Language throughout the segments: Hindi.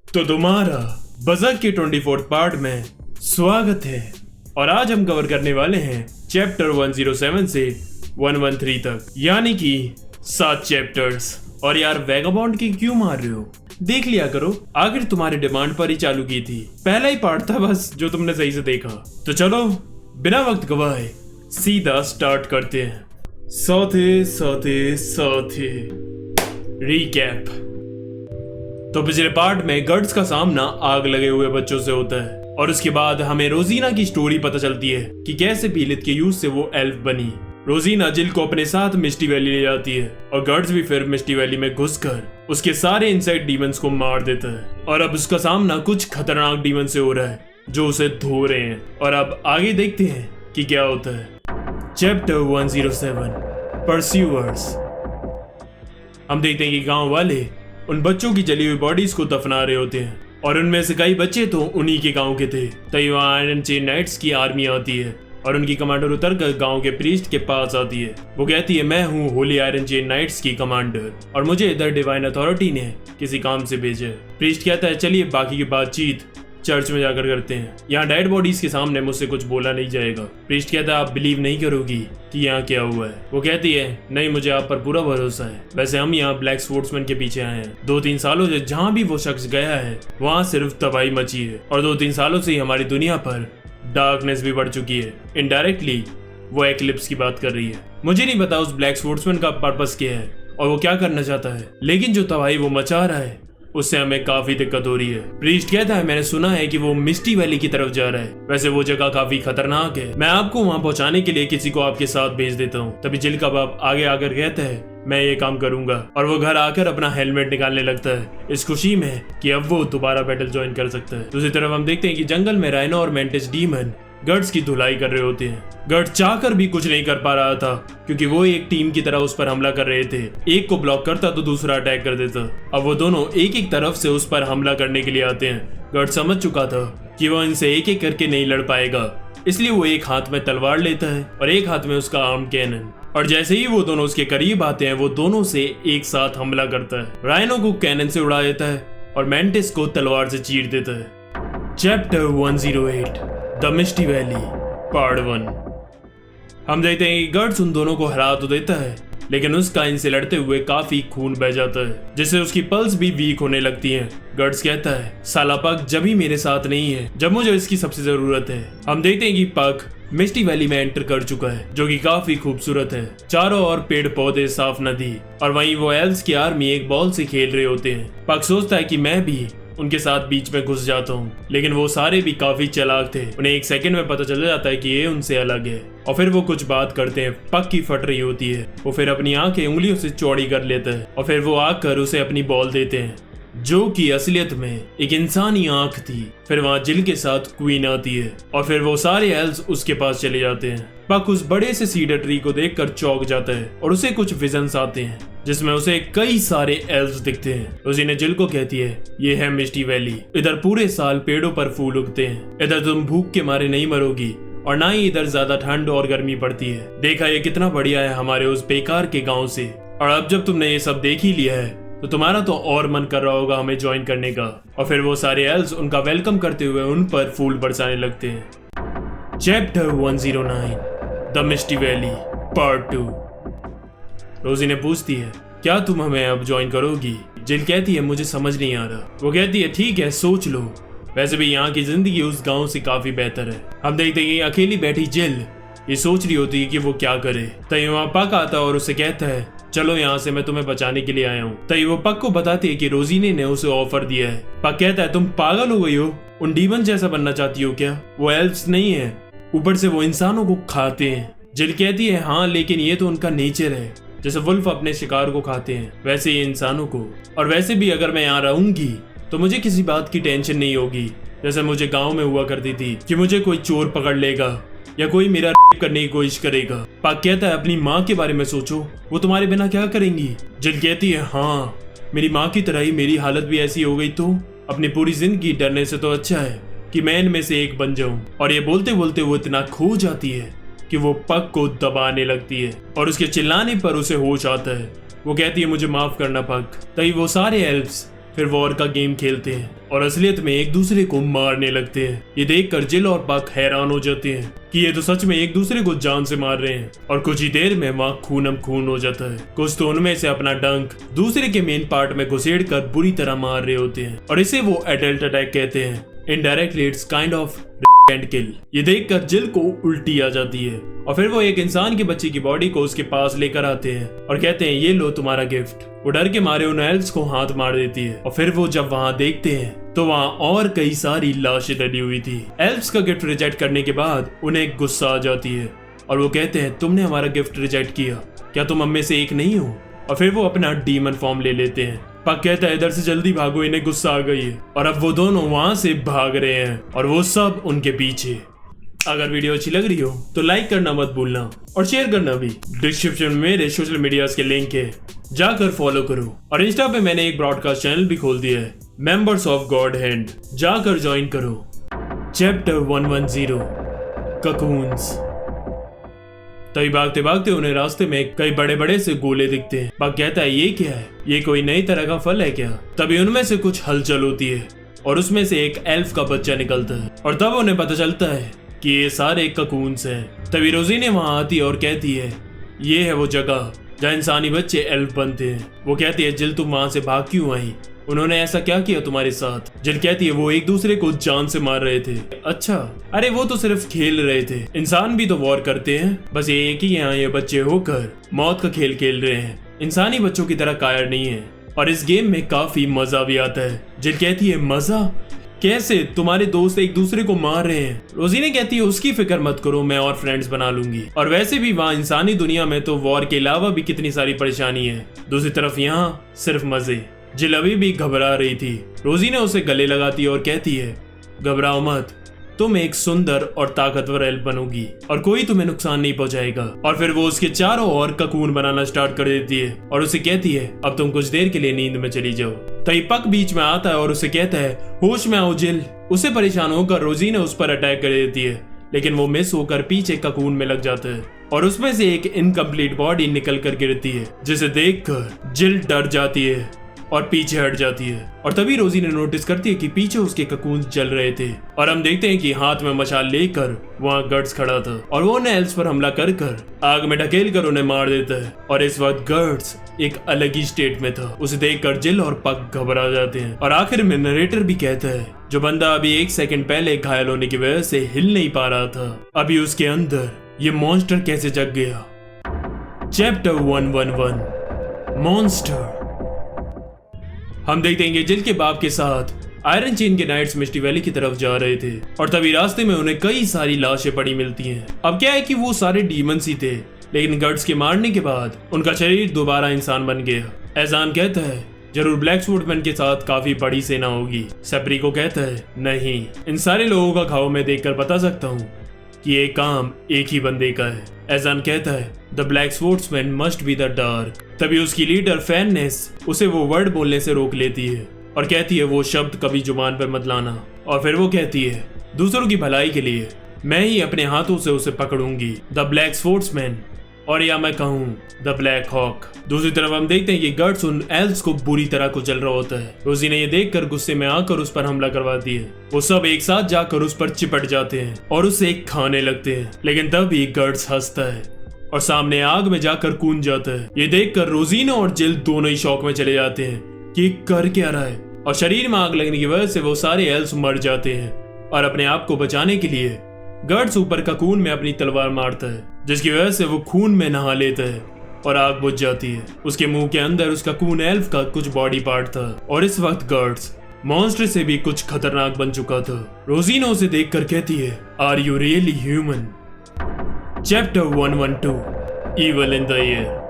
तो तुम्हारा बज़क के 24th पार्ट में स्वागत है। और आज हम कवर करने वाले हैं चैप्टर 107 से 113 तक, यानी कि 7 चैप्टर्स। और यार वैगाबॉन्ड की क्यों मार रहे हो? देख लिया करो, आखिर तुम्हारे डिमांड पर ही चालू की थी। पहला ही पार्ट था बस जो तुमने सही से देखा। तो चलो बिना वक्त गवाए सीधा स्टार्ट करते हैं। साथे रीकैप। तो पिछले पार्ट में गर्ड्स का सामना आग लगे हुए बच्चों से होता है और उसके बाद हमें रोजीना की स्टोरी पता चलती है कि कैसे पीलित के यूज से वो एल्फ बनी। रोजीना जिल को अपने साथ मिस्टी वैली ले जाती है और गर्ड्स भी फिर मिस्टी वैली में घुसकर उसके सारे इनसाइड डीमंस को मार देता है। और अब उसका सामना कुछ खतरनाक डीमन से हो रहा है जो उसे धो रहे हैं। और अब आगे देखते हैं कि क्या होता है। चैप्टर 107 परस्यूअर्स। हम देखते हैं कि गांव वाले उन बच्चों की जली हुई बॉडीज को दफना रहे होते हैं और उनमें से कई बच्चे तो उन्हीं के गांव के थे। तभी वहां आयरन चेन नाइट्स की आर्मी आती है और उनकी कमांडर उतरकर गांव के प्रीस्ट के पास आती है। वो कहती है, मैं हूँ होली आयरन चेन नाइट्स की कमांडर और मुझे इधर डिवाइन अथॉरिटी ने किसी काम से भेजा है। प्रीस्ट कहता है, चलिए बाकी की बातचीत चर्च में जाकर करते हैं। यहाँ डेड बॉडीज के सामने मुझसे कुछ बोला नहीं जाएगा। प्रीस्ट कहता है, आप बिलीव नहीं करोगी कि यहाँ क्या हुआ है। वो कहती है, नहीं मुझे आप पर पूरा भरोसा है। वैसे हम यहाँ ब्लैक स्पोर्ट्समैन के पीछे आए हैं। 2-3 सालों से जहाँ भी वो शख्स गया है वहाँ सिर्फ तबाही मची है और 2-3 सालों से ही हमारी दुनिया पर डार्कनेस भी बढ़ चुकी है। इनडायरेक्टली वो एक्लिप्स की बात कर रही है। मुझे नहीं पता उस ब्लैक स्पोर्ट्समैन का पर्पस क्या है और वो क्या करना चाहता है, लेकिन जो तबाही वो मचा रहा है उससे हमें काफी दिक्कत हो रही है। प्रीस्ट कहता है, मैंने सुना है कि वो मिस्टी वैली की तरफ जा रहा है। वैसे वो जगह काफी खतरनाक है। मैं आपको वहां पहुंचाने के लिए किसी को आपके साथ भेज देता हूँ। तभी जिल का बाप आगे आकर कहता है, मैं ये काम करूंगा। और वो घर आकर अपना हेलमेट निकालने लगता है इस खुशी में कि अब वो दोबारा बैटल ज्वाइन कर सकता है। दूसरी तरफ हम देखते हैं कि जंगल में राइनो और मेंटिस डीमन गर्ड्स की धुलाई कर रहे होते हैं। गर्ड चाहकर भी कुछ नहीं कर पा रहा था क्योंकि वो एक टीम की तरह उस पर हमला कर रहे थे। एक को ब्लॉक करता तो दूसरा अटैक कर देता। अब वो दोनों एक एक तरफ से उस पर हमला करने के लिए आते हैं। गर्ड समझ चुका था कि वो इनसे एक एक करके नहीं लड़ पाएगा, इसलिए वो एक हाथ में तलवार लेता है और एक हाथ में उसका आर्म कैनन। और जैसे ही वो दोनों उसके करीब आते हैं वो दोनों से एक साथ हमला करता है। राइनो को कैनन से उड़ा देता है और मेंटिस को तलवार से चीर देता है। Chapter 108 the misty valley part 1। हम देखते हैं कि गर्ड्स उन दोनों को हरा तो देता है लेकिन उसका इनसे लड़ते हुए काफी खून बह जाता है जिससे उसकी पल्स भी वीक होने लगती हैं। गर्ड्स कहता है, साला पक जब ही मेरे साथ नहीं है जब मुझे इसकी सबसे जरूरत है। हम देखते हैं कि पक मिस्टी वैली में एंटर कर चुका है जो कि काफी खूबसूरत है। चारों ओर पेड़ पौधे, साफ नदी और वहीं वो एल्व्स की आर्मी एक बॉल से खेल रहे होते हैं। पक सोचता है कि मैं भी उनके साथ बीच में घुस जाता हूँ, लेकिन वो सारे भी काफी चालाक थे। उन्हें एक सेकंड में पता चल जाता है कि ये उनसे अलग है और फिर वो कुछ बात करते हैं। पक की फट रही होती है। वो फिर अपनी आंखें उंगलियों से चौड़ी कर लेता है और फिर वो आकर उसे अपनी बॉल देते हैं जो कि असलियत में एक इंसानी आंख थी। फिर वहां जिल के साथ क्वीन आती है और फिर वो सारे एल्व्स उसके पास चले जाते हैं। पक उस बड़े से सीडर ट्री को देखकर चौंक जाता है और उसे कुछ विजन्स आते हैं जिसमें उसे कई सारे एल्व्स दिखते हैं। उसी ने जिल को कहती है, ये है मिस्टी वैली। इधर पूरे साल पेड़ों पर फूल उगते हैं। इधर तुम भूख के मारे नहीं मरोगी और ना ही इधर ज्यादा ठंड और गर्मी पड़ती है। देखा ये कितना बढ़िया है हमारे उस बेकार के गाँव से। और अब जब तुमने ये सब देख ही लिया है तो तुम्हारा तो और मन कर रहा होगा हमें ज्वाइन करने का। और फिर वो सारे एल्व्स उनका वेलकम करते हुए उन पर फूल बरसाने लगते हैं। Chapter 109 the misty valley part 2। Rosie ने पूछती है, क्या तुम हमें अब ज्वाइन करोगी? जिल कहती है, मुझे समझ नहीं आ रहा। वो कहती है, ठीक है सोच लो। वैसे भी यहाँ की जिंदगी उस गांव से काफी बेहतर है। हम देखते हैं कि अकेली बैठी जिल ये सोच रही होती है कि वो क्या करे। तभी वहाँ पक आता और उसे कहता है, चलो यहाँ से, मैं तुम्हें बचाने के लिए आया हूँ। तभी वो पक को बताती है कि रोजीने ने उसे ऑफर दिया है। पक कहता है, तुम पागल हो गई हो? उन डीमन जैसा बनना चाहती हो क्या? वो एल्व्स नहीं है, ऊपर से वो इंसानों को खाते हैं। जिल कहती है, हाँ लेकिन ये तो उनका नेचर है। जैसे वुल्फ अपने शिकार को खाते हैं वैसे ये इंसानों को। और वैसे भी अगर मैं यहाँ रहूंगी तो मुझे किसी बात की टेंशन नहीं होगी जैसे मुझे गाँव में हुआ करती थी कि मुझे कोई चोर पकड़ लेगा या कोई मेरा रेप करने की कोशिश करेगा। पाक कहता है, अपनी माँ के बारे में सोचो, वो तुम्हारे बिना क्या करेंगी? जिल कहती है, हाँ मेरी माँ की तरह ही मेरी हालत भी ऐसी हो गई तो अपनी पूरी जिंदगी डरने से तो अच्छा है कि मैं इनमें से एक बन जाऊं। और ये बोलते बोलते वो इतना खो जाती है कि वो पक को दबाने लगती है और उसके चिल्लाने पर उसे होश आता है। वो कहती है, मुझे माफ करना पक। तभी वो सारे एल्व्स फिर वॉर का गेम खेलते हैं और असलियत में एक दूसरे को मारने लगते हैं। ये देखकर जिल और पक हैरान हो जाते हैं कि ये तो सच में एक दूसरे को जान से मार रहे हैं और कुछ ही देर में वहाँ खूनम खून हो जाता है। कुछ तो उनमें से अपना डंक दूसरे के मेन पार्ट में घुसेड़ कर बुरी तरह मार रहे होते हैं और इसे वो एडल्ट अटैक कहते हैं। Indirectly it's kind of and kill. ये देखकर जिल को उल्टी आ जाती है और फिर वो एक इंसान के बच्चे की बॉडी को उसके पास लेकर आते हैं और कहते हैं ये लो तुम्हारा गिफ्ट। वो डर के मारे उन एल्व्स को हाथ मार देती है और फिर वो जब वहाँ देखते हैं तो वहाँ और कई सारी लाशें डली हुई थी। एल्व्स का गिफ्ट रिजेक्ट करने के बाद उन्हें गुस्सा आ जाती है और वो कहते हैं तुमने हमारा गिफ्ट रिजेक्ट किया, क्या तुम हम में से एक नहीं हो? और फिर वो अपना डीमन फॉर्म ले लेते हैं। पक कहता है इधर से जल्दी भागो, इन्हें गुस्सा आ गई है। और अब वो दोनों वहां से भाग रहे हैं और वो सब उनके पीछे। अगर वीडियो अच्छी लग रही हो तो लाइक करना मत भूलना और शेयर करना भी। डिस्क्रिप्शन में मेरे सोशल मीडिया के लिंक है, जाकर फॉलो करो। और इंस्टा पे मैंने एक ब्रॉडकास्ट चैनल भी खोल दिया है, मेंबर्स ऑफ गॉड हैंड, जाकर ज्वाइन करो। Chapter 110 cocoons. तभी भागते भागते उन्हें रास्ते में कई बड़े बड़े से गोले दिखते हैं। पक कहता है ये क्या है, ये कोई नई तरह का फल है क्या? तभी उनमें से कुछ हलचल होती है और उसमें से एक एल्फ का बच्चा निकलता है और तब उन्हें पता चलता है कि ये सारे ककून्स हैं। तभी रोजी ने वहां आती है और कहती है ये है वो जगह जहाँ इंसानी बच्चे एल्फ बनते हैं। वो कहती है जिल तुम वहां से भाग क्यों आई, उन्होंने ऐसा क्या किया तुम्हारे साथ? जिल कहती है वो एक दूसरे को जान से मार रहे थे। अच्छा, अरे वो तो सिर्फ खेल रहे थे, इंसान भी तो वॉर करते हैं, बस ये एक ही यहाँ ये बच्चे होकर मौत का खेल खेल रहे हैं, इंसानी बच्चों की तरह कायर नहीं है और इस गेम में काफी मजा भी आता है। जिल कहती है मजा कैसे, तुम्हारे दोस्त एक दूसरे को मार रहे हैं। रोजी ने कहती है उसकी फिक्र मत करो, मैं और फ्रेंड्स बना लूंगी। और वैसे भी वहाँ इंसानी दुनिया में तो वॉर के अलावा भी कितनी सारी परेशानी है, दूसरी तरफ यहाँ सिर्फ मजे। जिल अभी भी घबरा रही थी। रोजी ने उसे गले लगाती है और कहती है घबराओ मत, तुम एक सुंदर और ताकतवर एल्फ बनोगी और कोई तुम्हें नुकसान नहीं पहुंचाएगा। और फिर वो उसके चारों ओर ककून बनाना स्टार्ट कर देती है और उसे कहती है अब तुम कुछ देर के लिए नींद में चली जाओ। तभी पक बीच में आता है और उसे कहता है होश में आओ जिल। उसे परेशान होकर रोजी ने उस पर अटैक कर देती है लेकिन वो मिस होकर पीछे ककून में लग जाता है और उसमें से एक इनकम्प्लीट बॉडी निकल कर गिरती है, जिसे देखकर जिल डर जाती है और पीछे हट जाती है। और तभी रोजी ने नोटिस करती है कि पीछे उसके ककून जल रहे थे और हम देखते हैं कि हाथ में मशाल लेकर वहाँ गर्ड्स खड़ा था और वो उन्हें एल्व्स पर हमला कर आग में ढकेल कर उन्हें मार देता है। और इस वक्त गर्ड्स एक अलग ही स्टेट में था। उसे देखकर जिल और पक घबरा जाते हैं और आखिर में नरेटर भी कहता है जो बंदा अभी 1 सेकंड पहले घायल होने की वजह से हिल नहीं पा रहा था, अभी उसके अंदर ये मॉन्स्टर कैसे जग गया। Chapter 111 monster. हम देखते हैं कि जिल के बाप के साथ आयरन चेन के नाइट्स मिस्टी वैली की तरफ जा रहे थे और तभी रास्ते में उन्हें कई सारी लाशें पड़ी मिलती हैं। अब क्या है कि वो सारे डीमंस ही थे, लेकिन गर्ड्स के मारने के बाद उनका शरीर दोबारा इंसान बन गया। एजान कहता है जरूर ब्लैक स्वॉर्डमैन के साथ काफी बड़ी सेना होगी। सेप्री को कहता है नहीं, इन सारे लोगों का घाव मैं देखकर बता सकता हूँ कि ये काम एक ही बंदे का है। एजान कहता है the black swordsman must be the dark. तभी उसकी लीडर फैननेस उसे वो वर्ड बोलने से रोक लेती है और कहती है वो शब्द कभी जुबान पर मत लाना। और फिर वो कहती है दूसरों की भलाई के लिए मैं ही अपने हाथों से उसे पकड़ूंगी, द ब्लैक स्वॉर्ड्समैन, और या मैं कहूँ द ब्लैक हॉक। दूसरी तरफ हम देखते हैं कि गर्ड्स उन एल्व्स को बुरी तरह कुचल रहा होता है। रोजी ने ये देखकर गुस्से में आकर उस पर हमला करवाती है। वो सब एक साथ जाकर उस पर चिपट जाते हैं और उसे खाने लगते हैं, लेकिन तभी गर्ड्स हंसता है और सामने आग में जाकर कूद जाता है। ये देखकर रोजीना और जिल दोनों ही शौक में चले जाते हैं कि कर क्या रहा है, और शरीर में आग लगने की वजह से वो सारे एल्व्स मर जाते हैं। और अपने आप को बचाने के लिए गर्ड्स ऊपर ककून में अपनी तलवार मारता है, जिसकी वजह से वो खून में नहा लेता है और आग बुझ जाती है। उसके मुंह के अंदर उसका ककून एल्फ का कुछ बॉडी पार्ट था और इस वक्त गर्ड्स मॉन्स्टर से भी कुछ खतरनाक बन चुका था। रोजीना उसे देखकर कहती है are you really human. Chapter 112 evil in the air.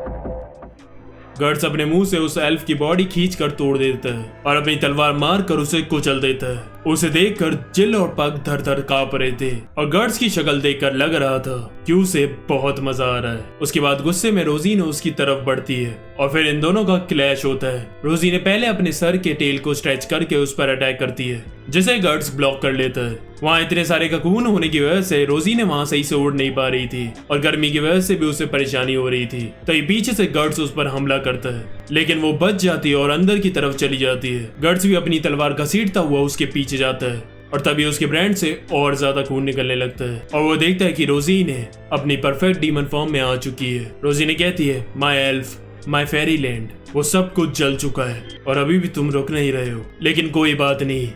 गर्ड्स अपने मुंह से उस एल्फ की बॉडी खींचकर तोड़ देता है और अपनी तलवार मारकर उसे कुचल देता है। उसे देखकर जिल और पग धर धर कांप रहे थे और गर्ड्स की शक्ल देखकर लग रहा था कि उसे बहुत मजा आ रहा है। उसके बाद गुस्से में रोजीना उसकी तरफ बढ़ती है और फिर इन दोनों का क्लैश होता है। रोजी ने पहले अपने सर के टेल को स्ट्रेच करके उस पर अटैक करती है, जिसे गर्ड्स ब्लॉक कर लेता है। वहाँ इतने सारे ककून होने की वजह से रोजी ने वहाँ सही से उड़ नहीं पा रही थी और गर्मी की वजह से भी उसे परेशानी हो रही थी। तभी पीछे से गर्ड्स उस पर हमला करता है लेकिन वो बच जाती है और अंदर की तरफ चली जाती है। गर्ड्स भी अपनी तलवार घसीटता हुआ उसके पीछे जाता है और तभी उसके ब्रांड से और ज्यादा खून निकलने लगता है और वो देखता है कि रोजीन है अपनी परफेक्ट डीमन फॉर्म में आ चुकी है। रोजीन कहती है, my elf, my Pheri land, वो सब कुछ जल चुका है और अभी भी तुम रुक नहीं रहे हो। लेकिन कोई बात नहीं,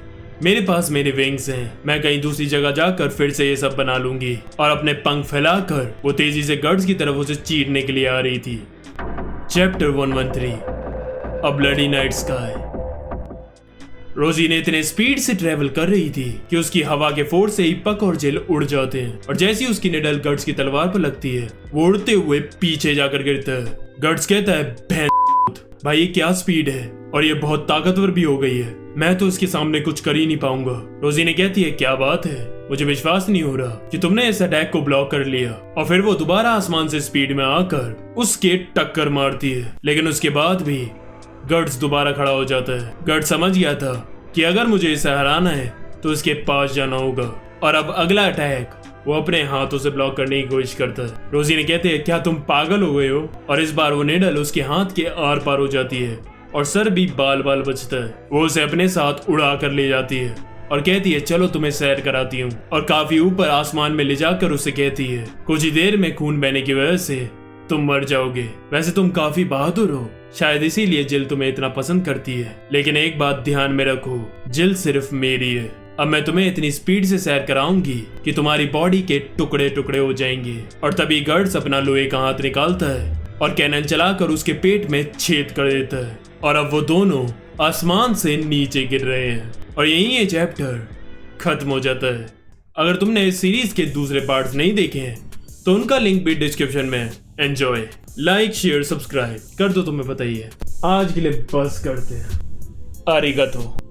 मेरे पास मेरे विंग्स हैं, मैं कहीं दूसरी जगह जाकर फिर से ये सब बना लूंगी। और अपने पंख फैलाकर वो तेजी से गर्ड्स की तरफ उसे चीरने के लिए आ रही थी। Chapter 113, a bloody night sky. रोजी ने इतने स्पीड से ट्रेवल कर रही थी कि उसकी हवा के फोर्स से ही पक और जेल उड़ जाते हैं और जैसी उसकी निडल गर्ड्स की तलवार पर लगती है वो उड़ते हुए पीछे जाकर गिरता है। गर्ड्स कहता है, भाई ये क्या स्पीड है और ये बहुत ताकतवर भी हो गई है, मैं तो इसके सामने कुछ कर ही नहीं पाऊंगा। रोजी ने कहती है, क्या बात है, मुझे विश्वास नहीं हो रहा कि तुमने इस अटैक को ब्लॉक कर लिया। और फिर वो दोबारा आसमान से स्पीड में आकर उसके टक्कर मारती है, लेकिन उसके बाद भी गर्ड्स दोबारा खड़ा हो जाता है। गर्ड्स समझ गया था कि अगर मुझे इसे हराना है तो इसके पास जाना होगा और अब अगला अटैक वो अपने हाथों से ब्लॉक करने की कोशिश करता है। रोजी ने कहते हैं, क्या तुम पागल हो गए हो? और इस बार वो निडल उसके हाथ के आर पार हो जाती है और सर भी बाल बाल बचता है। वो उसे अपने साथ उड़ा कर ले जाती है और कहती है, चलो तुम्हें सैर कराती हूँ। और काफी ऊपर आसमान में ले जाकर उसे कहती है, कुछ ही देर में खून बहने की वजह से तुम मर जाओगे। वैसे तुम काफी बहादुर हो, शायद इसीलिए जिल तुम्हें इतना पसंद करती है, लेकिन एक बात ध्यान में रखो, जिल सिर्फ मेरी है। अब मैं तुम्हें इतनी स्पीड से सैर कराऊंगी कि तुम्हारी बॉडी के टुकड़े टुकड़े हो जाएंगे। और तभी गर्ड्स अपना लोहे का हाथ निकालता है और कैनन चलाकर उसके पेट में छेद कर देता है और अब वो दोनों आसमान से नीचे गिर रहे हैं और यहीं ये चैप्टर खत्म हो जाता है। अगर तुमने इस सीरीज के दूसरे पार्ट्स नहीं देखे हैं तो उनका लिंक भी डिस्क्रिप्शन में है। एंजॉय, लाइक, शेयर, सब्सक्राइब कर दो, तुम्हें पता ही है। आज के लिए बस करते हैं। आरिगातो।